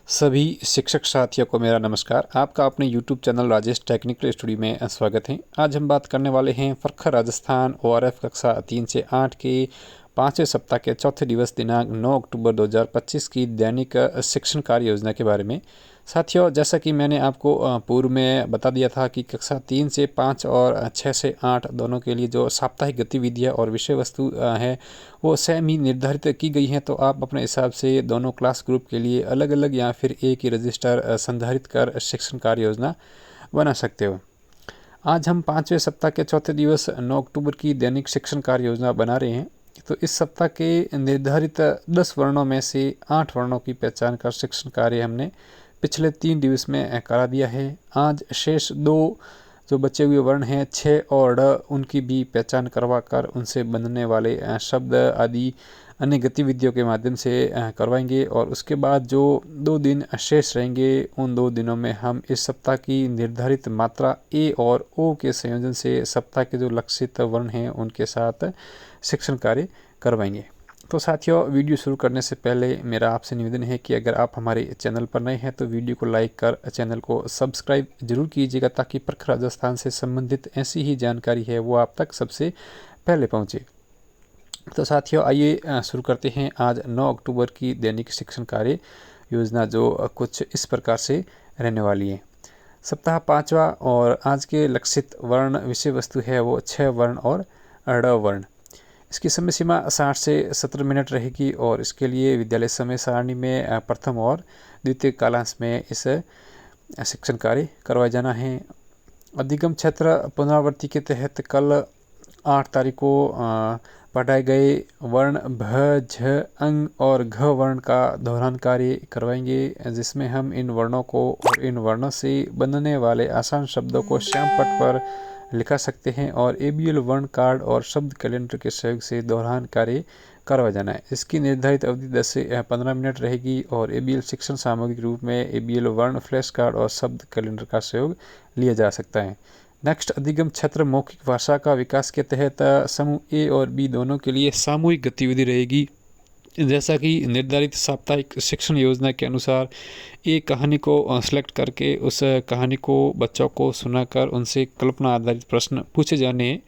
सभी शिक्षक साथियों को मेरा नमस्कार। आपका अपने YouTube channel Rajesh technical studio में स्वागत है। आज हम बात करने वाले हैं प्रखर राजस्थान ORF कक्षा 3 से 8 के 5वें सप्ताह के चौथे दिवस दिनांक 9 अक्टूबर 2025 की दैनिक शिक्षण कार्य योजना के बारे में। साथियों, जैसा कि मैंने आपको पूर्व में बता दिया था कि कक्षा 3 से 5 और 6 से 8 दोनों के लिए जो साप्ताहिक गतिविधियाँ और विषय वस्तु है वो सेम ही निर्धारित की गई हैं। तो आप अपने हिसाब से दोनों क्लास ग्रुप के लिए अलग अलग या फिर एक ही रजिस्टर संधारित कर शिक्षण कार्य योजना बना सकते हो। आज हम 5वें सप्ताह के चौथे दिवस 9 अक्टूबर की दैनिक शिक्षण कार्य योजना बना रहे हैं। तो इस सप्ताह के निर्धारित 10 वर्णों में से 8 वर्णों की पहचान कर शिक्षण कार्य हमने पिछले 3 दिवस में करा दिया है। आज शेष 2 जो बचे हुए वर्ण हैं 6 और ड, उनकी भी पहचान करवा कर उनसे बनने वाले शब्द आदि अन्य गतिविधियों के माध्यम से करवाएंगे। और उसके बाद जो 2 दिन शेष रहेंगे, उन 2 दिनों में हम इस सप्ताह की निर्धारित मात्रा ए और ओ के संयोजन से सप्ताह के जो लक्षित वर्ण हैं उनके साथ शिक्षण कार्य करवाएंगे। तो साथियों, वीडियो शुरू करने से पहले मेरा आपसे निवेदन है कि अगर आप हमारे चैनल पर नए हैं तो वीडियो को लाइक कर चैनल को सब्सक्राइब जरूर कीजिएगा, ताकि प्रखर राजस्थान से संबंधित ऐसी ही जानकारी है वो आप तक सबसे पहले पहुंचे। तो साथियों, आइए शुरू करते हैं आज 9 अक्टूबर की दैनिक शिक्षण कार्य योजना, जो कुछ इस प्रकार से रहने वाली है। सप्ताह 5वां और आज के लक्षित वर्ण विषय वस्तु है वो 6 वर्ण और ड वर्ण। इसकी समय सीमा 60 से 17 मिनट रहेगी और इसके लिए विद्यालय समय सारणी में प्रथम और द्वितीय कालांश में इस शिक्षण कार्य करवाया जाना है। अधिगम क्षेत्र पुनरावृत्ति के तहत कल 8 तारीख को पढ़ाए गए वर्ण भ, झ, अंग और घ वर्ण का दोहरान कार्य करवाएंगे, जिसमें हम इन वर्णों को और इन वर्णों से बनने वाले आसान शब्दों को श्यामपट्ट पर लिखा सकते हैं और ABL वर्ण कार्ड और शब्द कैलेंडर के सहयोग से दोहरान कार्य करवा जाना है। इसकी निर्धारित अवधि 10 से 15 मिनट रहेगी और ABL शिक्षण सामग्री के रूप में ABL वर्ण फ्लैश कार्ड और शब्द कैलेंडर का सहयोग लिया जा सकता है। नेक्स्ट, अधिगम क्षेत्र मौखिक भाषा का विकास के तहत समूह ए और बी दोनों के लिए सामूहिक गतिविधि रहेगी। जैसा कि निर्धारित साप्ताहिक शिक्षण योजना के अनुसार एक कहानी को सेलेक्ट करके उस कहानी को बच्चों को सुनाकर उनसे कल्पना आधारित प्रश्न पूछे जाने हैं।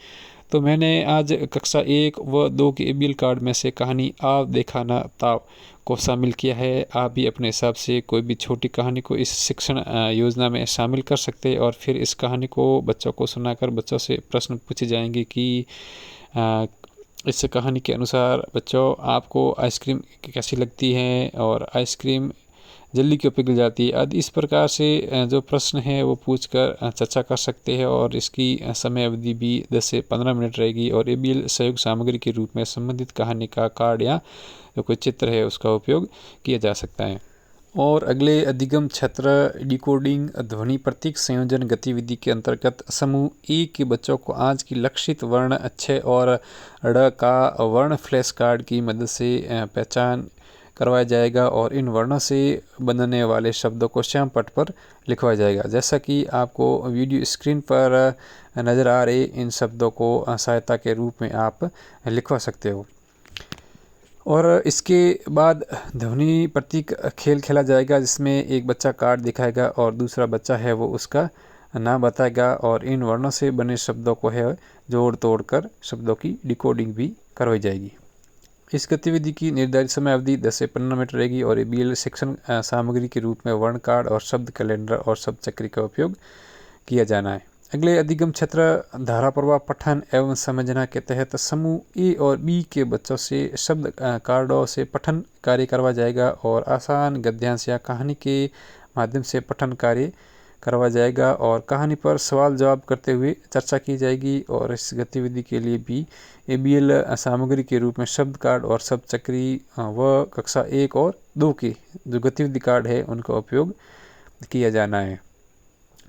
तो मैंने आज कक्षा 1 व 2 के ABL कार्ड में से कहानी आप देखा ना ताव को शामिल किया है। आप भी अपने हिसाब से कोई भी छोटी कहानी को इस शिक्षण योजना में शामिल कर सकते हैं और फिर इस कहानी को बच्चों को सुनाकर बच्चों से प्रश्न पूछे जाएंगे कि इस कहानी के अनुसार बच्चों आपको आइसक्रीम कैसी लगती है और आइसक्रीम जल्दी क्यों पिघल जाती है आदि। इस प्रकार से जो प्रश्न है वो पूछकर चर्चा कर सकते हैं और इसकी समय अवधि भी 10 से 15 मिनट रहेगी और ABL सहयोग सामग्री के रूप में संबंधित कहानी का कार्ड या जो कोई चित्र है उसका उपयोग किया जा सकता है। और अगले अधिगम क्षेत्र डिकोडिंग ध्वनि प्रतीक संयोजन गतिविधि के अंतर्गत समूह ए के बच्चों को आज की लक्षित वर्ण अच्छे और ड़ का वर्ण फ्लैश कार्ड की मदद से पहचान करवाया जाएगा और इन वर्णों से बनने वाले शब्दों को श्यामपट्ट पर लिखवाया जाएगा। जैसा कि आपको वीडियो स्क्रीन पर नज़र आ रहे इन शब्दों को सहायता के रूप में आप लिखवा सकते हो। और इसके बाद ध्वनि प्रतीक खेल खेला जाएगा, जिसमें एक बच्चा कार्ड दिखाएगा और दूसरा बच्चा है वो उसका नाम बताएगा और इन वर्णों से बने शब्दों को है जोड़ तोड़ कर शब्दों की डिकोडिंग भी करवाई जाएगी। इस गतिविधि की निर्धारित समय अवधि 10 से 15 मिनट रहेगी और ABL शिक्षण सामग्री के रूप में वर्ण कार्ड और शब्द कैलेंडर और शब्द चक्री का उपयोग किया जाना है। अगले अधिगम क्षेत्र धारा प्रवाह पठन एवं समझना के तहत समूह ए और बी के बच्चों से शब्द कार्डों से पठन कार्य करवा जाएगा और आसान गद्यांश या कहानी के माध्यम से पठन कार्य करवा जाएगा और कहानी पर सवाल जवाब करते हुए चर्चा की जाएगी। और इस गतिविधि के लिए भी ABL सामग्री के रूप में शब्द कार्ड और शब्द चक्री व कक्षा 1 और 2 के जो गतिविधि कार्ड है उनका उपयोग किया जाना है।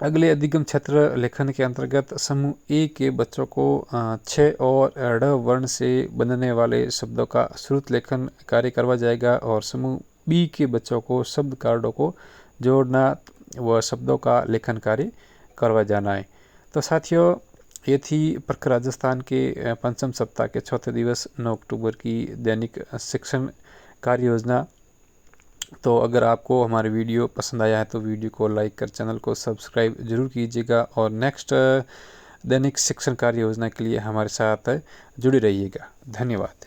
अगले अधिगम क्षेत्र लेखन के अंतर्गत समूह ए के बच्चों को 6 और ड वर्ण से बनने वाले शब्दों का श्रुत लेखन कार्य करवा जाएगा और समूह बी के बच्चों को शब्द कार्डों को जोड़ना व शब्दों का लेखन कार्य करवा जाना है। तो साथियों, ये थी प्रखर राजस्थान के पंचम सप्ताह के चौथे दिवस 9 अक्टूबर की दैनिक शिक्षण कार्य योजना। तो अगर आपको हमारी वीडियो पसंद आया है तो वीडियो को लाइक कर चैनल को सब्सक्राइब जरूर कीजिएगा और नेक्स्ट दैनिक शिक्षण कार्य योजना के लिए हमारे साथ जुड़े रहिएगा। धन्यवाद।